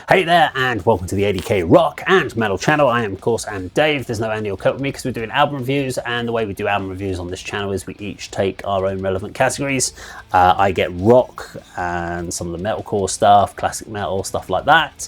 Hey there, and welcome to the A.D.K Rock and Metal channel. I am, of course, Dave. There's no Andy or Kirk with me because we're doing album reviews, and the way we do album reviews on this channel is we each take our own relevant categories. I get rock and some of the metalcore stuff, classic metal, stuff like that.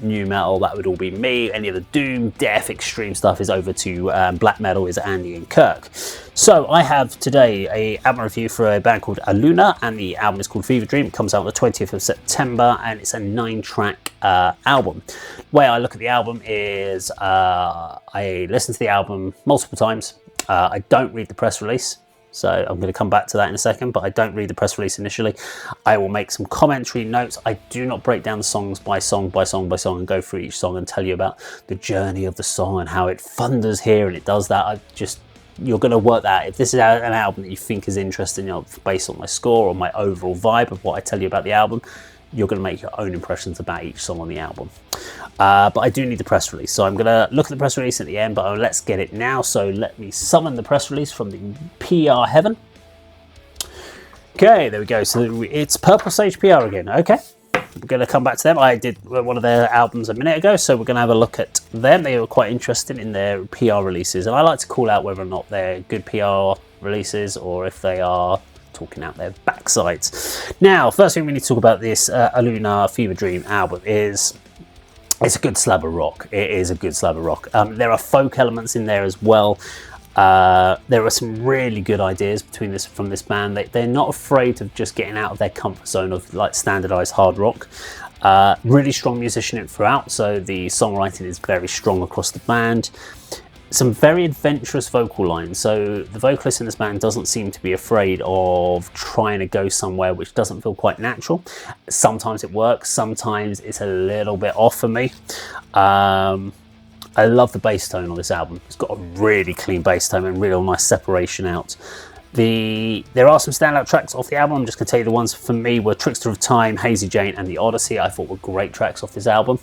New metal, that would all be me. Any of the doom, death, extreme stuff is over to black metal, is Andy and Kirk. So I have today a album review for a band called Allunah, and the album is called Fever Dream. It comes out on the 20th of September, and it's a 9-track album. The way I look at the album is I listen to the album multiple times. I don't read the press release, so I'm going to come back to that in a second, but I don't read the press release initially. I will make some commentary notes. I do not break down the songs by song by song by song and go through each song and tell you about the journey of the song and how it thunders here and it does that. You're going to work that. If this is an album that you think is interesting, based on my score or my overall vibe of what I tell you about the album, you're going to make your own impressions about each song on the album. But I do need the press release, so I'm going to look at the press release at the end, but let's get it now. So let me summon the press release from the PR heaven. Okay, there we go. So it's Purple Sage PR again. Okay, we're going to come back to them. I did one of their albums a minute ago, so we're going to have a look at them. They were quite interesting in their PR releases, and I like to call out whether or not they're good PR releases or if they are talking out their backsides. Now, first thing we need to talk about this Allunah Fever Dream album is it's a good slab of rock. It is a good slab of rock. There are folk elements in there as well. There are some really good ideas from this band. They're not afraid of just getting out of their comfort zone of like standardized hard rock. Really strong musician throughout, so the songwriting is very strong across the band. Some very adventurous vocal lines, so the vocalist in this band doesn't seem to be afraid of trying to go somewhere which doesn't feel quite natural. Sometimes it works, sometimes it's a little bit off for me. I love the bass tone on this album. It's got a really clean bass tone and real nice separation out. There are some standout tracks off the album. I'm just going to tell you the ones for me were Trickster of Time, Hazy Jane and The Odyssey. I thought were great tracks off this album.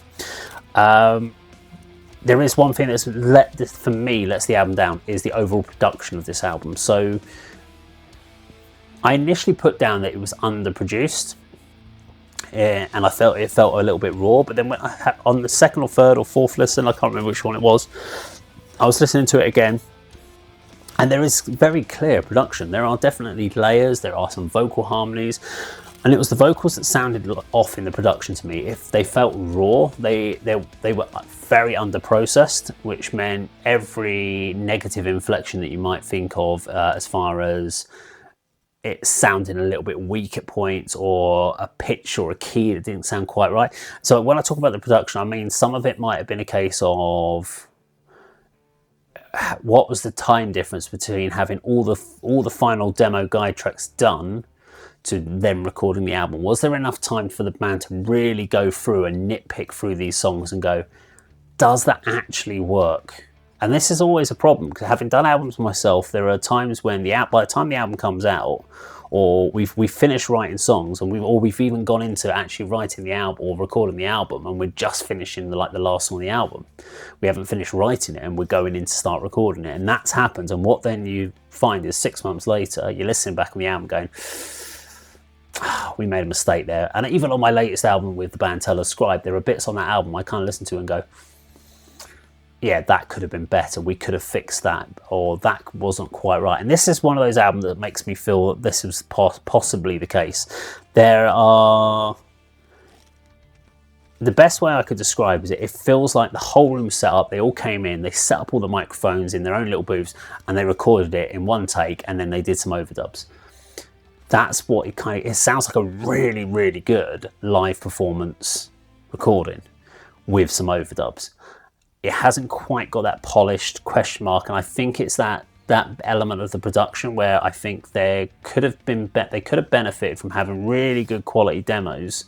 There is one thing for me lets the album down, is the overall production of this album. So I initially put down that it was underproduced, and I felt it felt a little bit raw. But then when on the second or third or fourth listen, I can't remember which one it was, I was listening to it again, and there is very clear production. There are definitely layers. There are some vocal harmonies. And it was the vocals that sounded off in the production to me. If they felt raw, they were very under-processed, which meant every negative inflection that you might think of as far as it sounding a little bit weak at points, or a pitch or a key that didn't sound quite right. So when I talk about the production, I mean some of it might have been a case of what was the time difference between having all the final demo guide tracks done to them recording the album. Was there enough time for the band to really go through and nitpick through these songs and go, does that actually work? And this is always a problem, because having done albums myself, there are times when by the time the album comes out, or we've finished writing songs, and we've even gone into actually writing the album or recording the album, and we're just finishing the last song of the album. We haven't finished writing it, and we're going in to start recording it, and that's happened. And what then you find is 6 months later, you're listening back on the album going, we made a mistake there. And even on my latest album with the band Tell Us Scribe, there are bits on that album I kind of listen to and go, yeah, that could have been better. We could have fixed that, or that wasn't quite right. And this is one of those albums that makes me feel that this was possibly the case. The best way I could describe is it feels like the whole room set up. They all came in, they set up all the microphones in their own little booths, and they recorded it in one take, and then they did some overdubs. That's what it sounds like, a really, really good live performance recording with some overdubs. It hasn't quite got that polished question mark, and I think it's that element of the production where I think they could have benefited from having really good quality demos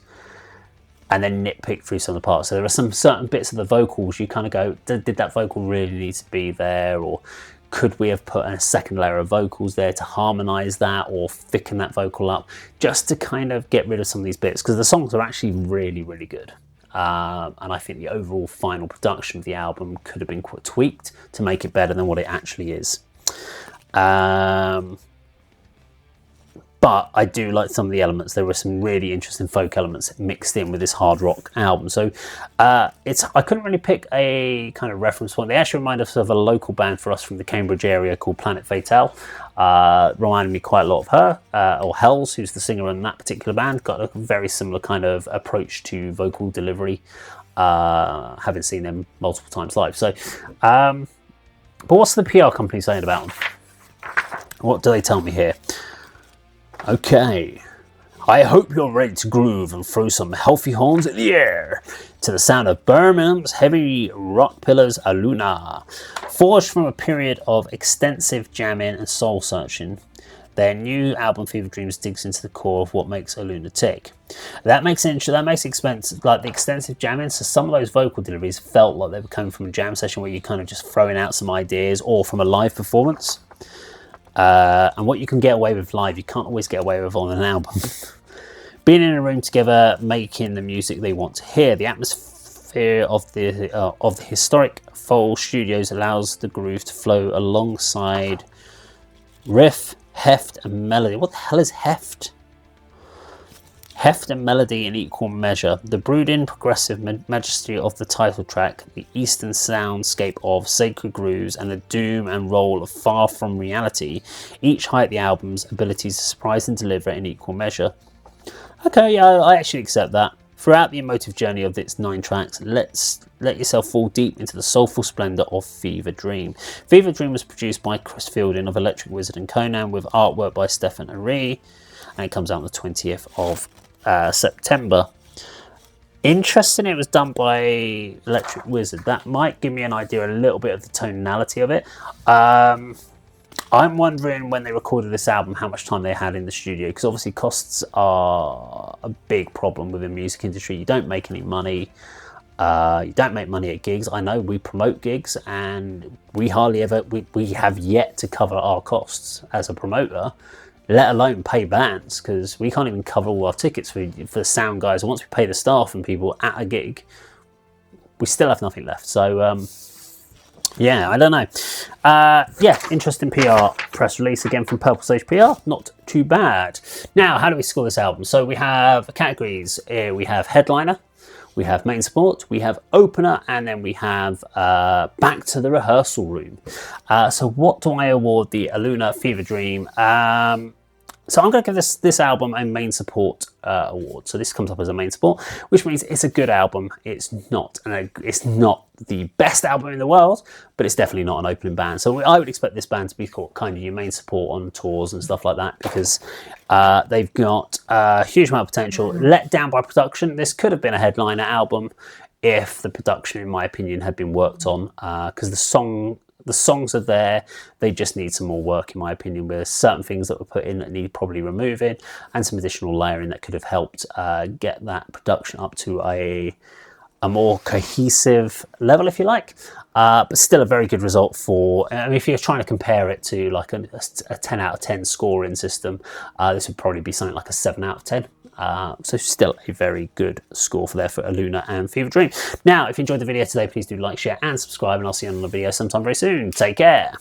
and then nitpick through some of the parts. So there are some certain bits of the vocals you kind of go, did that vocal really need to be there, or could we have put a second layer of vocals there to harmonize that or thicken that vocal up, just to kind of get rid of some of these bits, because the songs are actually really, really good. And I think the overall final production of the album could have been quite tweaked to make it better than what it actually is. but I do like some of the elements. There were some really interesting folk elements mixed in with this hard rock album. So I couldn't really pick a kind of reference point. They actually remind us of a local band for us from the Cambridge area called Planet Fatale. Reminded me quite a lot of her, or Hells, who's the singer in that particular band. Got a very similar kind of approach to vocal delivery, having seen them multiple times live. So, but what's the PR company saying about them? What do they tell me here? Okay, I hope you're ready to groove and throw some healthy horns in the air to the sound of Birmingham's heavy rock pillars Allunah. Forged from a period of extensive jamming and soul searching, their new album Fever Dreams digs into the core of what makes Allunah tick. That makes expense like the extensive jamming. So some of those vocal deliveries felt like they were coming from a jam session where you're kind of just throwing out some ideas, or from a live performance. And what you can get away with live, you can't always get away with on an album. Being in a room together, making the music they want to hear. The atmosphere of the historic Foal Studios allows the groove to flow alongside riff, heft, and melody. What the hell is heft? Heft and melody in equal measure. The brooding, progressive majesty of the title track, the eastern soundscape of sacred grooves, and the doom and roll of Far From Reality each highlight the album's ability to surprise and deliver in equal measure. Okay, yeah, I actually accept that. Throughout the emotive journey of its 9 tracks, let yourself fall deep into the soulful splendour of Fever Dream. Fever Dream was produced by Chris Fielding of Electric Wizard and Conan, with artwork by Stefan Ari, and it comes out on the 20th of September. Interesting, it was done by Electric Wizard. That might give me an idea a little bit of the tonality of it. I'm wondering, when they recorded this album, how much time they had in the studio, because obviously costs are a big problem with the music industry. You don't make any money. You don't make money at gigs. I know we promote gigs, and we hardly ever, we have yet to cover our costs as a promoter, let alone pay bands, because we can't even cover all our tickets for the sound guys. And once we pay the staff and people at a gig, we still have nothing left. So yeah, I don't know. Yeah, interesting PR press release again from Purple Sage PR. Not too bad. Now, how do we score this album? So we have categories. We have headliner, we have main support, we have opener, and then we have back to the rehearsal room. So what do I award the Allunah Fever Dream? So I'm going to give this album a main support award. So this comes up as a main support, which means it's a good album. It's not the best album in the world, but it's definitely not an opening band. So I would expect this band to be kind of your main support on tours and stuff like that, because they've got a huge amount of potential. Let down by production. This could have been a headliner album if the production, in my opinion, had been worked on, because the songs are there. They just need some more work, in my opinion. There's certain things that were put in that need probably removing, and some additional layering that could have helped get that production up to a more cohesive level, if you like. But still a very good result for, I mean, if you're trying to compare it to like a 10 out of 10 scoring system, this would probably be something like a 7 out of 10. So still a very good score for Allunah and Fever Dream. Now, if you enjoyed the video today, please do like, share, and subscribe, and I'll see you on another video sometime very soon. Take care.